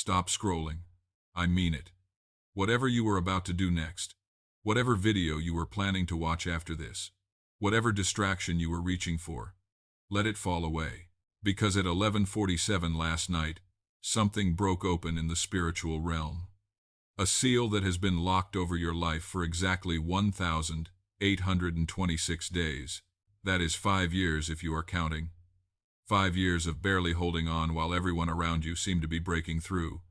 Stop scrolling. I mean it. Whatever you were about to do next, whatever video you were planning to watch after this, whatever distraction you were reaching for, let it fall away. Because at 11:47 last night, something broke open in the spiritual realm. A seal that has been locked over your life for exactly 1,826 days. That is 5 years if you are counting. 5 years of barely holding on while everyone around you seemed to be breaking through.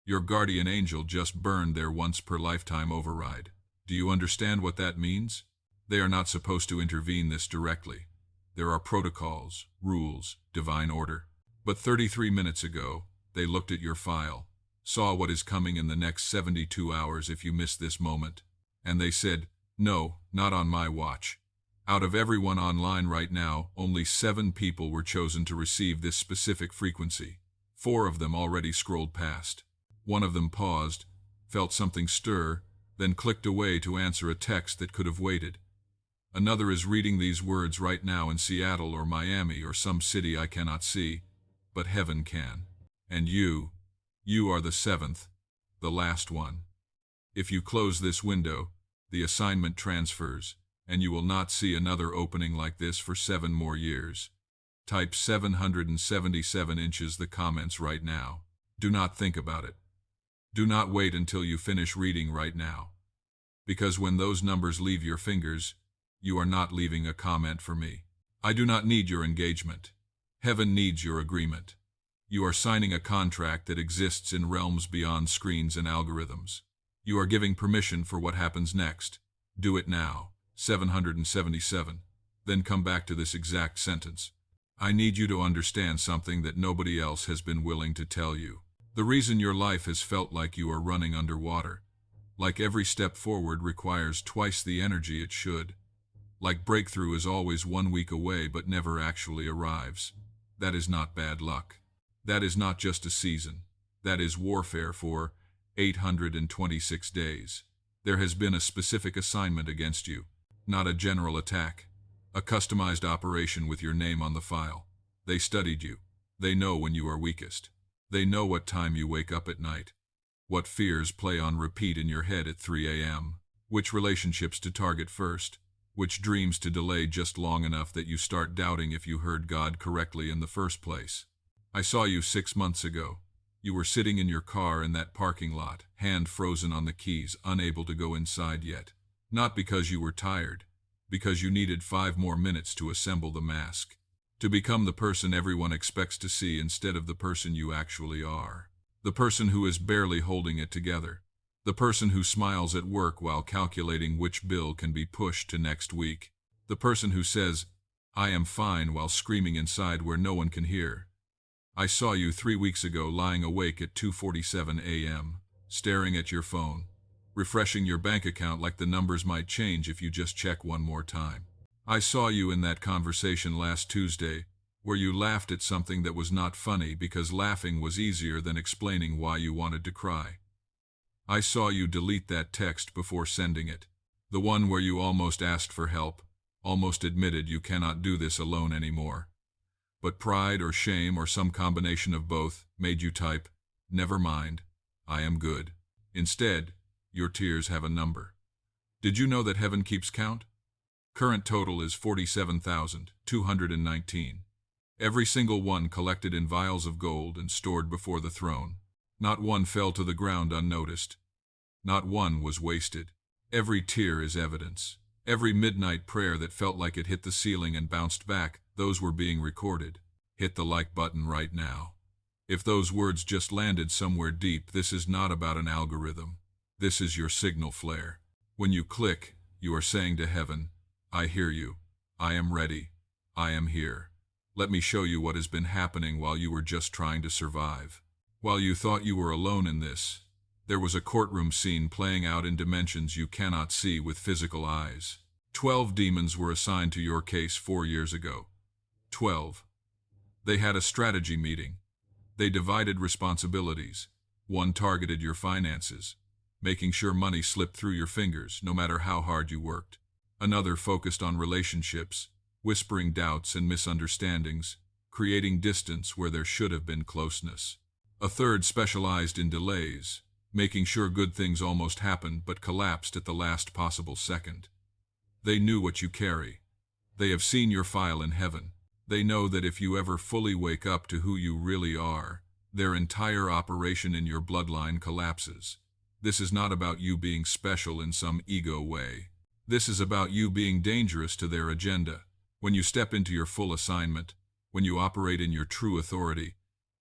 Your guardian angel just burned their once-per-lifetime override. Do you understand what that means? They are not supposed to intervene this directly. There are protocols, rules, divine order. But 33 minutes ago, they looked at your file, saw what is coming in the next 72 hours if you miss this moment, and they said, no, not on my watch. Out of everyone online right now, only 7 people were chosen to receive this specific frequency. 4 of them already scrolled past. One of them paused, felt something stir, then clicked away to answer a text that could have waited. Another is reading these words right now in Seattle or Miami or some city I cannot see, but heaven can. And you are the 7th, the last one. If you close this window, the assignment transfers, and you will not see another opening like this for 7 more years. Type 777 inches the comments right now. Do not think about it. Do not wait until you finish reading right now. Because when those numbers leave your fingers, you are not leaving a comment for me. I do not need your engagement. Heaven needs your agreement. You are signing a contract that exists in realms beyond screens and algorithms. You are giving permission for what happens next. Do it now. 777. Then come back to this exact sentence. I need you to understand something that nobody else has been willing to tell you. The reason your life has felt like you are running underwater, like every step forward requires twice the energy it should, like breakthrough is always 1 week away but never actually arrives. That is not bad luck. That is not just a season. That is warfare for 826 days. There has been a specific assignment against you, not a general attack, a customized operation with your name on the file. They studied you. They know when you are weakest. They know what time you wake up at night, what fears play on repeat in your head at 3 a.m., which relationships to target first, which dreams to delay just long enough that you start doubting if you heard God correctly in the first place. I saw you 6 months ago. You were sitting in your car in that parking lot, hand frozen on the keys, unable to go inside yet. Not because you were tired, because you needed 5 more minutes to assemble the mask, to become the person everyone expects to see instead of the person you actually are. The person who is barely holding it together. The person who smiles at work while calculating which bill can be pushed to next week. The person who says, I am fine, while screaming inside where no one can hear. I saw you 3 weeks ago lying awake at 2:47 a.m., staring at your phone, refreshing your bank account like the numbers might change if you just check one more time. I saw you in that conversation last Tuesday, where you laughed at something that was not funny because laughing was easier than explaining why you wanted to cry. I saw you delete that text before sending it, the one where you almost asked for help, almost admitted you cannot do this alone anymore. But pride or shame or some combination of both made you type, never mind, I am good. Instead, your tears have a number. Did you know that heaven keeps count? Current total is 47,219. Every single one collected in vials of gold and stored before the throne. Not one fell to the ground unnoticed. Not one was wasted. Every tear is evidence. Every midnight prayer that felt like it hit the ceiling and bounced back, those were being recorded. Hit the like button right now. If those words just landed somewhere deep, this is not about an algorithm. This is your signal flare. When you click, you are saying to heaven, I hear you. I am ready. I am here. Let me show you what has been happening while you were just trying to survive. While you thought you were alone in this, there was a courtroom scene playing out in dimensions you cannot see with physical eyes. 12 demons were assigned to your case 4 years ago. 12. They had a strategy meeting. They divided responsibilities. One targeted your finances, making sure money slipped through your fingers no matter how hard you worked. Another focused on relationships, whispering doubts and misunderstandings, creating distance where there should have been closeness. A third specialized in delays, making sure good things almost happened but collapsed at the last possible second. They knew what you carry. They have seen your file in heaven. They know that if you ever fully wake up to who you really are, their entire operation in your bloodline collapses. This is not about you being special in some ego way. This is about you being dangerous to their agenda. When you step into your full assignment, when you operate in your true authority,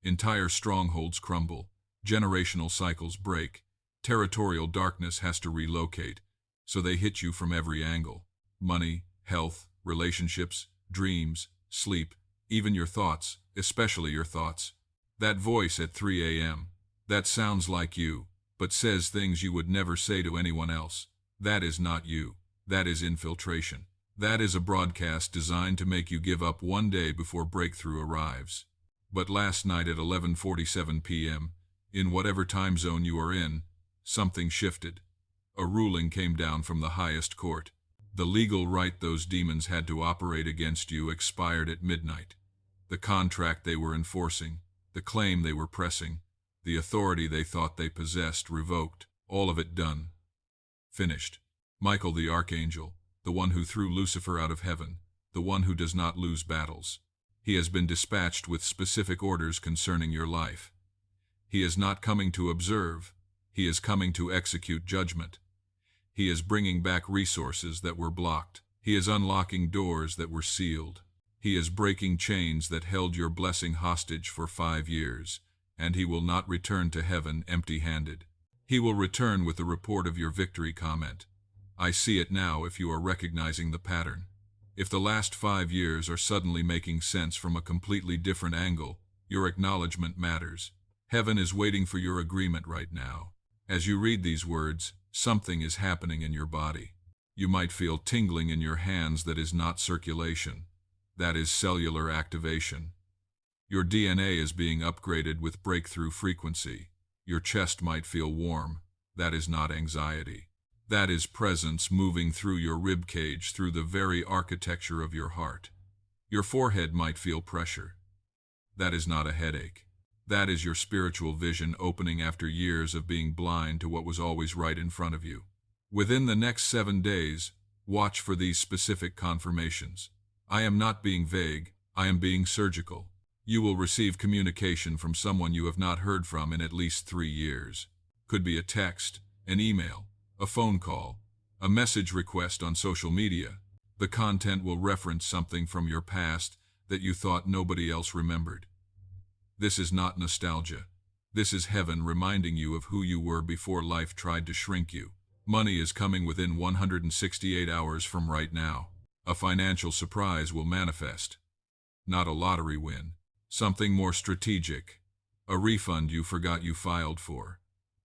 entire strongholds crumble, generational cycles break, territorial darkness has to relocate, so they hit you from every angle. Money, health, relationships, dreams, sleep, even your thoughts, especially your thoughts. That voice at 3 a.m., that sounds like you, but says things you would never say to anyone else. That is not you. That is infiltration. That is a broadcast designed to make you give up one day before breakthrough arrives. But last night at 11:47 p.m., in whatever time zone you are in, something shifted. A ruling came down from the highest court. The legal right those demons had to operate against you expired at midnight. The contract they were enforcing, the claim they were pressing, the authority they thought they possessed revoked, all of it done. Finished. Michael the Archangel, the one who threw Lucifer out of heaven, the one who does not lose battles. He has been dispatched with specific orders concerning your life. He is not coming to observe, he is coming to execute judgment. He is bringing back resources that were blocked. He is unlocking doors that were sealed. He is breaking chains that held your blessing hostage for 5 years, and he will not return to heaven empty-handed. He will return with the report of your victory comment. I see it now if you are recognizing the pattern. If the last 5 years are suddenly making sense from a completely different angle, your acknowledgement matters. Heaven is waiting for your agreement right now. As you read these words, something is happening in your body. You might feel tingling in your hands that is not circulation. That is cellular activation. Your DNA is being upgraded with breakthrough frequency. Your chest might feel warm. That is not anxiety. That is presence moving through your rib cage, through the very architecture of your heart. Your forehead might feel pressure. That is not a headache. That is your spiritual vision opening after years of being blind to what was always right in front of you. Within the next 7 days, watch for these specific confirmations. I am not being vague, I am being surgical. You will receive communication from someone you have not heard from in at least 3 years. Could be a text, an email, a phone call, a message request on social media. The content will reference something from your past that you thought nobody else remembered. This is not nostalgia. This is heaven reminding you of who you were before life tried to shrink you. Money is coming within 168 hours from right now. A financial surprise will manifest. Not a lottery win. Something more strategic. A refund you forgot you filed for.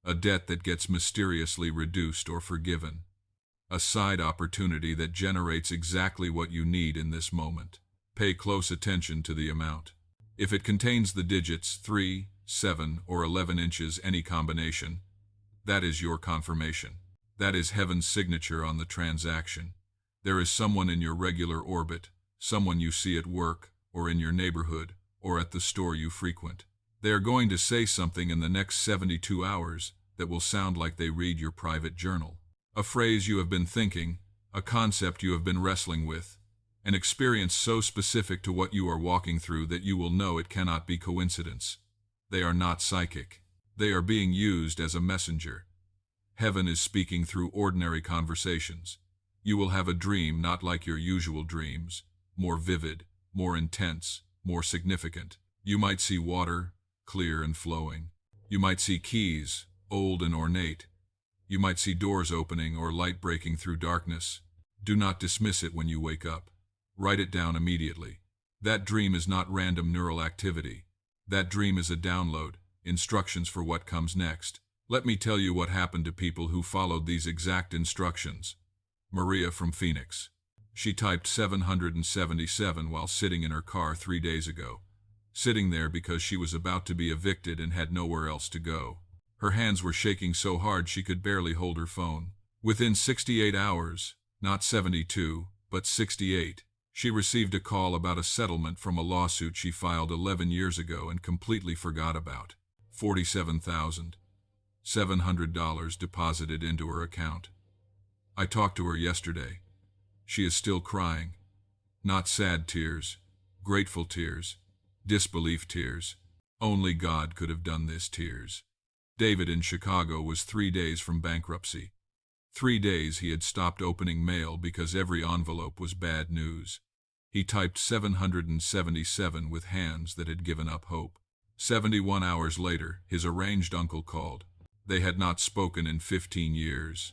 A debt that gets mysteriously reduced or forgiven. A side opportunity that generates exactly what you need in this moment. Pay close attention to the amount. If it contains the digits 3, 7, or 11 inches, any combination, that is your confirmation. That is heaven's signature on the transaction. There is someone in your regular orbit, someone you see at work, or in your neighborhood, or at the store you frequent. They are going to say something in the next 72 hours that will sound like they read your private journal. A phrase you have been thinking, a concept you have been wrestling with, an experience so specific to what you are walking through that you will know it cannot be coincidence. They are not psychic. They are being used as a messenger. Heaven is speaking through ordinary conversations. You will have a dream not like your usual dreams, more vivid, more intense, more significant. You might see water, clear and flowing. You might see keys, old and ornate. You might see doors opening or light breaking through darkness. Do not dismiss it when you wake up. Write it down immediately. That dream is not random neural activity. That dream is a download, instructions for what comes next. Let me tell you what happened to people who followed these exact instructions. Maria from Phoenix. She typed 777 while sitting in her car 3 days ago. Sitting there because she was about to be evicted and had nowhere else to go. Her hands were shaking so hard she could barely hold her phone. Within 68 hours, not 72, but 68, she received a call about a settlement from a lawsuit she filed 11 years ago and completely forgot about. $47,700 deposited into her account. I talked to her yesterday. She is still crying. Not sad tears, grateful tears, disbelief tears. Only God could have done this tears. David in Chicago was 3 days from bankruptcy. 3 days he had stopped opening mail because every envelope was bad news. He typed 777 with hands that had given up hope. 71 hours later, his estranged uncle called. They had not spoken in 15 years.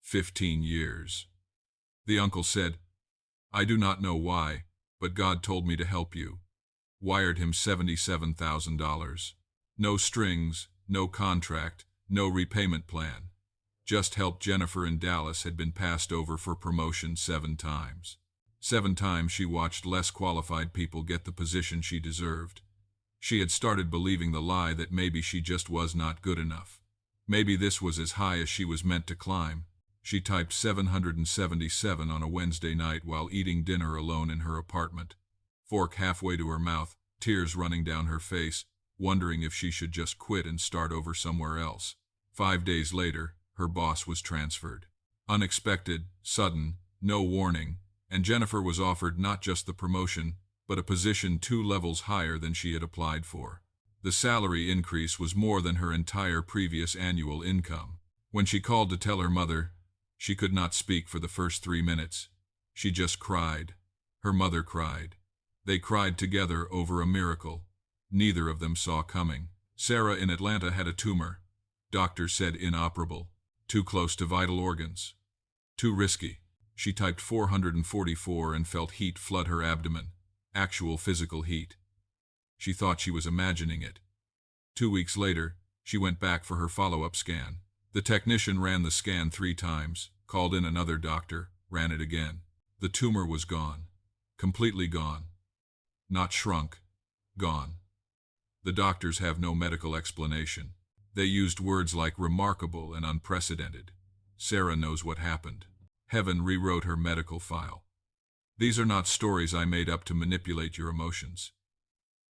15 years. The uncle said, "I do not know why, but God told me to help you." Wired him $77,000. No strings, no contract, no repayment plan. Just helped Jennifer in Dallas had been passed over for promotion 7 times. 7 times she watched less qualified people get the position she deserved. She had started believing the lie that maybe she just was not good enough. Maybe this was as high as she was meant to climb. She typed 777 on a Wednesday night while eating dinner alone in her apartment. Fork halfway to her mouth, tears running down her face, wondering if she should just quit and start over somewhere else. 5 days later, her boss was transferred. Unexpected, sudden, no warning, and Jennifer was offered not just the promotion, but a position 2 levels higher than she had applied for. The salary increase was more than her entire previous annual income. When she called to tell her mother, she could not speak for the first 3 minutes. She just cried. Her mother cried. They cried together over a miracle neither of them saw coming. Sarah in Atlanta had a tumor. Doctors said inoperable. Too close to vital organs. Too risky. She typed 444 and felt heat flood her abdomen. Actual physical heat. She thought she was imagining it. 2 weeks later, she went back for her follow-up scan. The technician ran the scan 3 times, called in another doctor, ran it again. The tumor was gone. Completely gone. Not shrunk. Gone. The doctors have no medical explanation. They used words like remarkable and unprecedented. Sarah knows what happened. Heaven rewrote her medical file. These are not stories I made up to manipulate your emotions.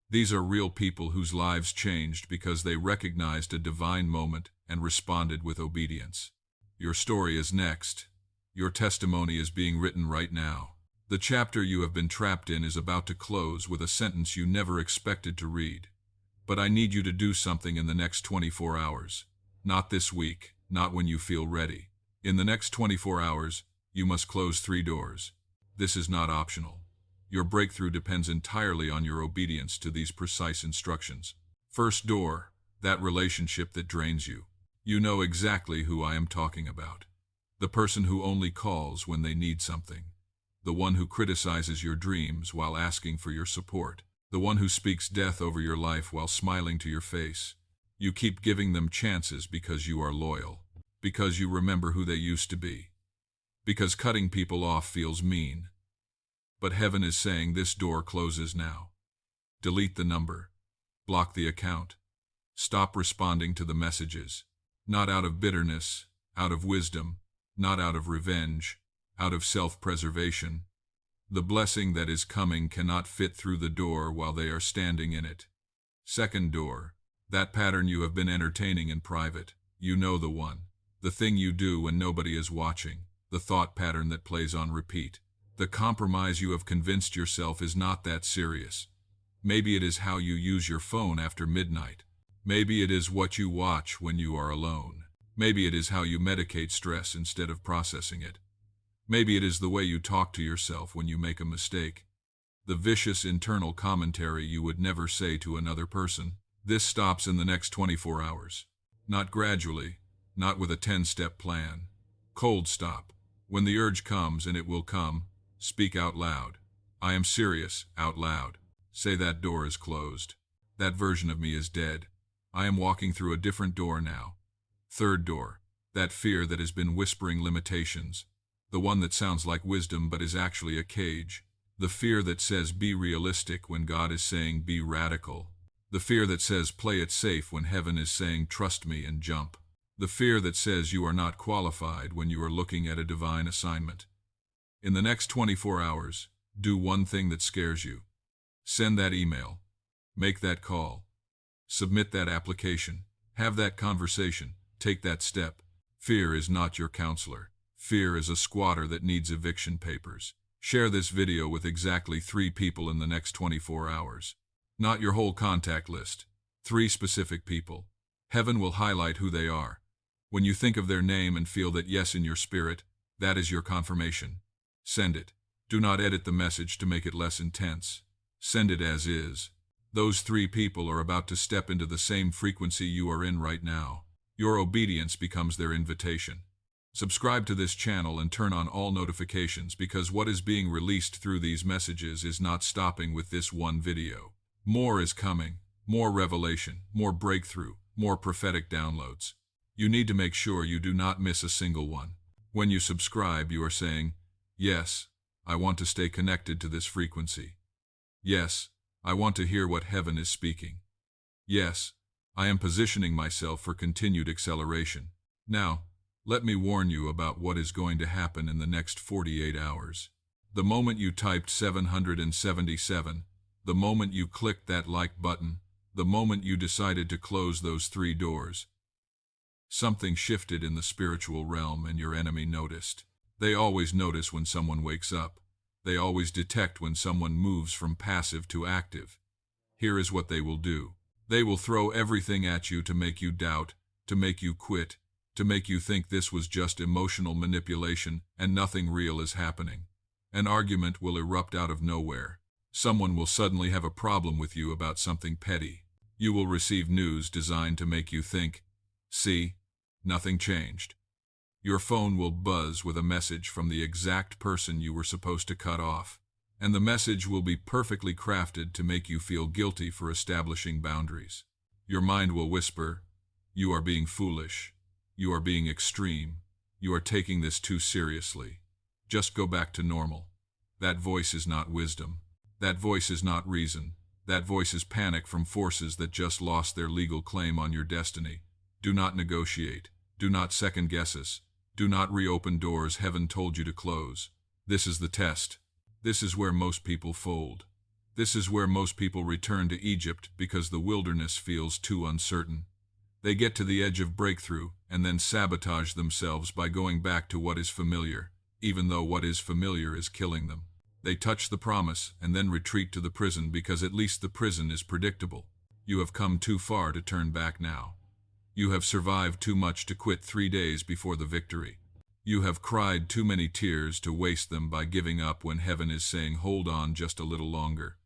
These are real people whose lives changed because they recognized a divine moment and responded with obedience. Your story is next. Your testimony is being written right now. The chapter you have been trapped in is about to close with a sentence you never expected to read. But I need you to do something in the next 24 hours. Not this week, not when you feel ready. In the next 24 hours, you must close 3 doors. This is not optional. Your breakthrough depends entirely on your obedience to these precise instructions. First door, that relationship that drains you. You know exactly who I am talking about. The person who only calls when they need something. The one who criticizes your dreams while asking for your support. The one who speaks death over your life while smiling to your face. You keep giving them chances because you are loyal. Because you remember who they used to be. Because cutting people off feels mean. But heaven is saying this door closes now. Delete the number. Block the account. Stop responding to the messages. Not out of bitterness, out of wisdom, not out of revenge, out of self-preservation. The blessing that is coming cannot fit through the door while they are standing in it. Second door, that pattern you have been entertaining in private. You know the one. The thing you do when nobody is watching. The thought pattern that plays on repeat. The compromise you have convinced yourself is not that serious. Maybe it is how you use your phone after midnight. Maybe it is what you watch when you are alone. Maybe it is how you medicate stress instead of processing it. Maybe it is the way you talk to yourself when you make a mistake. The vicious internal commentary you would never say to another person. This stops in the next 24 hours. Not gradually, not with a 10-step plan. Cold stop. When the urge comes, and it will come, speak out loud. I am serious, out loud. Say that door is closed. That version of me is dead. I am walking through a different door now. Third door. That fear that has been whispering limitations. The one that sounds like wisdom but is actually a cage. The fear that says be realistic when God is saying be radical. The fear that says play it safe when heaven is saying trust me and jump. The fear that says you are not qualified when you are looking at a divine assignment. In the next 24 hours, do one thing that scares you. Send that email. Make that call. Submit that application. Have that conversation. Take that step. Fear is not your counselor. Fear is a squatter that needs eviction papers. Share this video with exactly 3 people in the next 24 hours. Not your whole contact list. 3 specific people. Heaven will highlight who they are. When you think of their name and feel that yes in your spirit, that is your confirmation. Send it. Do not edit the message to make it less intense. Send it as is. Those 3 people are about to step into the same frequency you are in right now. Your obedience becomes their invitation. Subscribe to this channel and turn on all notifications because what is being released through these messages is not stopping with this one video. More is coming. More revelation, more breakthrough, more prophetic downloads. You need to make sure you do not miss a single one. When you subscribe, you are saying, yes, I want to stay connected to this frequency. Yes, I want to hear what heaven is speaking. Yes, I am positioning myself for continued acceleration. Now, let me warn you about what is going to happen in the next 48 hours. The moment you typed 777, the moment you clicked that like button, the moment you decided to close those 3 doors, something shifted in the spiritual realm and your enemy noticed. They always notice when someone wakes up. They always detect when someone moves from passive to active. Here is what they will do. They will throw everything at you to make you doubt, to make you quit, to make you think this was just emotional manipulation and nothing real is happening. An argument will erupt out of nowhere. Someone will suddenly have a problem with you about something petty. You will receive news designed to make you think, see, nothing changed. Your phone will buzz with a message from the exact person you were supposed to cut off, and the message will be perfectly crafted to make you feel guilty for establishing boundaries. Your mind will whisper, you are being foolish, you are being extreme, you are taking this too seriously. Just go back to normal. That voice is not wisdom. That voice is not reason. That voice is panic from forces that just lost their legal claim on your destiny. Do not negotiate. Do not second guess us. Do not reopen doors heaven told you to close. This is the test. This is where most people fold. This is where most people return to Egypt because the wilderness feels too uncertain. They get to the edge of breakthrough and then sabotage themselves by going back to what is familiar, even though what is familiar is killing them. They touch the promise and then retreat to the prison because at least the prison is predictable. You have come too far to turn back now. You have survived too much to quit 3 days before the victory. You have cried too many tears to waste them by giving up when heaven is saying hold on just a little longer.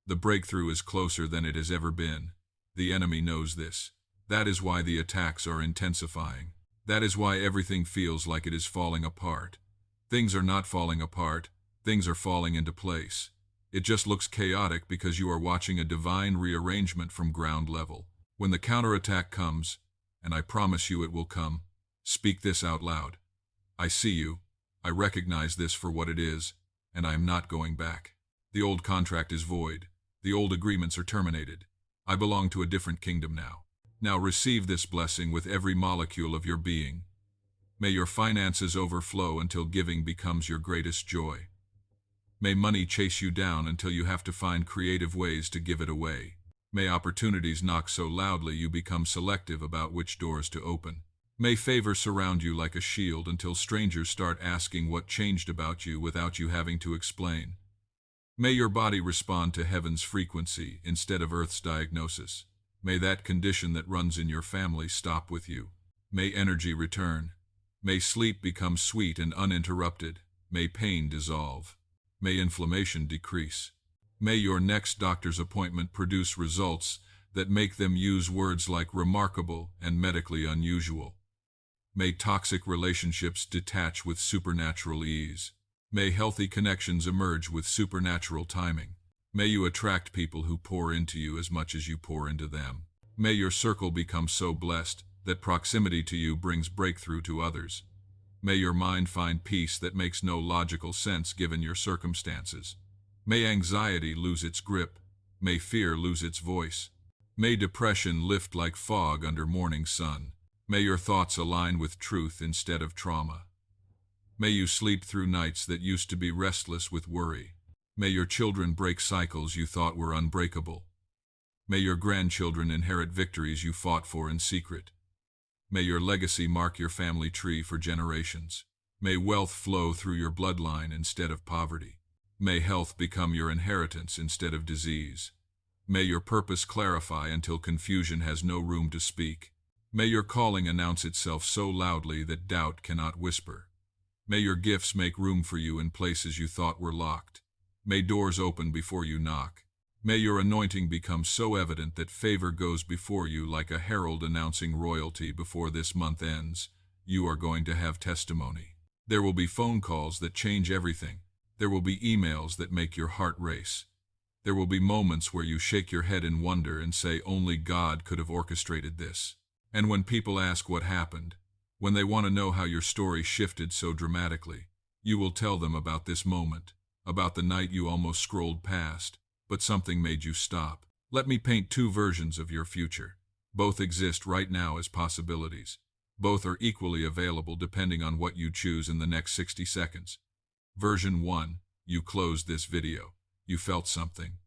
The breakthrough is closer than it has ever been. The enemy knows this. That is why the attacks are intensifying. That is why everything feels like it is falling apart. Things are not falling apart. Things are falling into place. It just looks chaotic because you are watching a divine rearrangement from ground level. When the counterattack comes, and I promise you it will come, speak this out loud. I see you. I recognize this for what it is, and I am not going back. The old contract is void. The old agreements are terminated. I belong to a different kingdom now. Now receive this blessing with every molecule of your being. May your finances overflow until giving becomes your greatest joy. May money chase you down until you have to find creative ways to give it away. May opportunities knock so loudly you become selective about which doors to open. May favor surround you like a shield until strangers start asking what changed about you without you having to explain. May your body respond to heaven's frequency instead of earth's diagnosis. May that condition that runs in your family stop with you. May energy return. May sleep become sweet and uninterrupted. May pain dissolve. May inflammation decrease. May your next doctor's appointment produce results that make them use words like remarkable and medically unusual. May toxic relationships detach with supernatural ease. May healthy connections emerge with supernatural timing. May you attract people who pour into you as much as you pour into them. May your circle become so blessed that proximity to you brings breakthrough to others. May your mind find peace that makes no logical sense given your circumstances. May anxiety lose its grip. May fear lose its voice. May depression lift like fog under morning sun. May your thoughts align with truth instead of trauma. May you sleep through nights that used to be restless with worry. May your children break cycles you thought were unbreakable. May your grandchildren inherit victories you fought for in secret. May your legacy mark your family tree for generations. May wealth flow through your bloodline instead of poverty. May health become your inheritance instead of disease. May your purpose clarify until confusion has no room to speak. May your calling announce itself so loudly that doubt cannot whisper. May your gifts make room for you in places you thought were locked. May doors open before you knock. May your anointing become so evident that favor goes before you like a herald announcing royalty before this month ends. You are going to have testimony. There will be phone calls that change everything. There will be emails that make your heart race. There will be moments where you shake your head in wonder and say only God could have orchestrated this. And when people ask what happened, when they want to know how your story shifted so dramatically, you will tell them about this moment, about the night you almost scrolled past, but something made you stop. Let me paint two versions of your future. Both exist right now as possibilities. Both are equally available depending on what you choose in the next 60 seconds. Version 1. You closed this video. You felt something.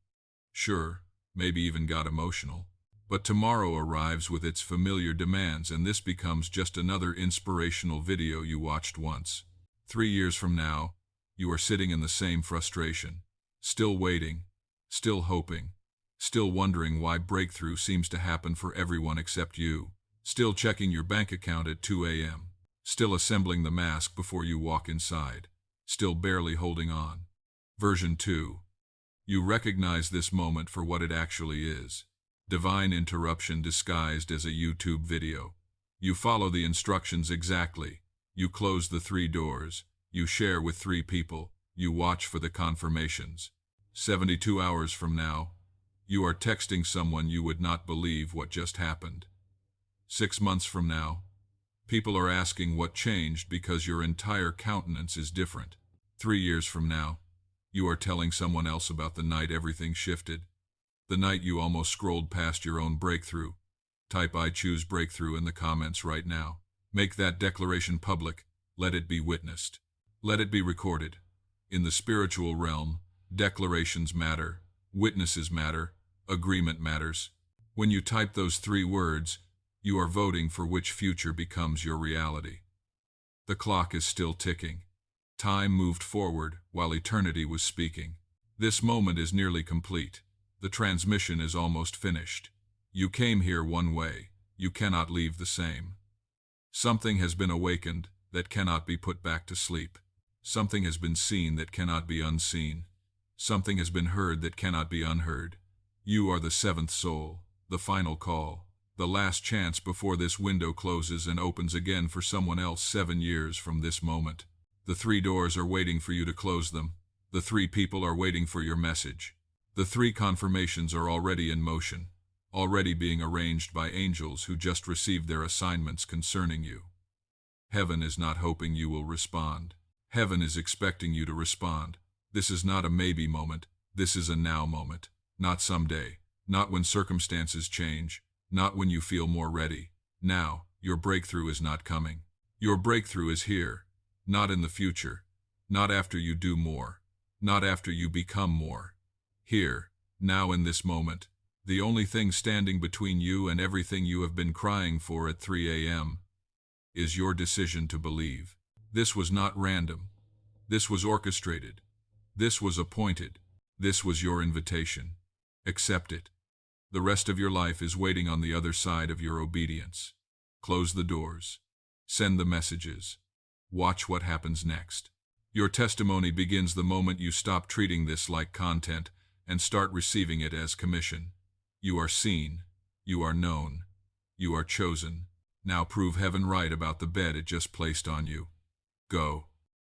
Sure, maybe even got emotional. But tomorrow arrives with its familiar demands, and this becomes just another inspirational video you watched once. 3 years from now, you are sitting in the same frustration, still waiting, still hoping, still wondering why breakthrough seems to happen for everyone except you, still checking your bank account at 2 a.m., still assembling the mask before you walk inside, still barely holding on. Version 2. You recognize this moment for what it actually is. Divine interruption disguised as a YouTube video. You follow the instructions exactly. You close the 3 doors. You share with 3 people. You watch for the confirmations. 72 hours from now, you are texting someone you would not believe what just happened. 6 months from now, people are asking what changed because your entire countenance is different. 3 years from now, you are telling someone else about the night everything shifted. The night you almost scrolled past your own breakthrough. Type "I choose breakthrough" in the comments right now. Make that declaration public. Let it be witnessed. Let it be recorded. In the spiritual realm, declarations matter, witnesses matter, agreement matters. When you type those 3 words, you are voting for which future becomes your reality. The clock is still ticking. Time moved forward while eternity was speaking. This moment is nearly complete. The transmission is almost finished. You came here one way. You cannot leave the same. Something has been awakened that cannot be put back to sleep. Something has been seen that cannot be unseen. Something has been heard that cannot be unheard. You are the 7th soul, the final call, the last chance before this window closes and opens again for someone else 7 years from this moment. The 3 doors are waiting for you to close them. The 3 people are waiting for your message. The 3 confirmations are already in motion, already being arranged by angels who just received their assignments concerning you. Heaven is not hoping you will respond. Heaven is expecting you to respond. This is not a maybe moment. This is a now moment. Not someday. Not when circumstances change. Not when you feel more ready. Now, your breakthrough is not coming. Your breakthrough is here. Not in the future. Not after you do more. Not after you become more. Here, now in this moment. The only thing standing between you and everything you have been crying for at 3 a.m. is your decision to believe. This was not random. This was orchestrated. This was appointed. This was your invitation. Accept it. The rest of your life is waiting on the other side of your obedience. Close the doors. Send the messages. Watch what happens next. Your testimony begins the moment you stop treating this like content and start receiving it as commission. You are seen. You are known. You are chosen. Now prove heaven right about the bed it just placed on you. Go.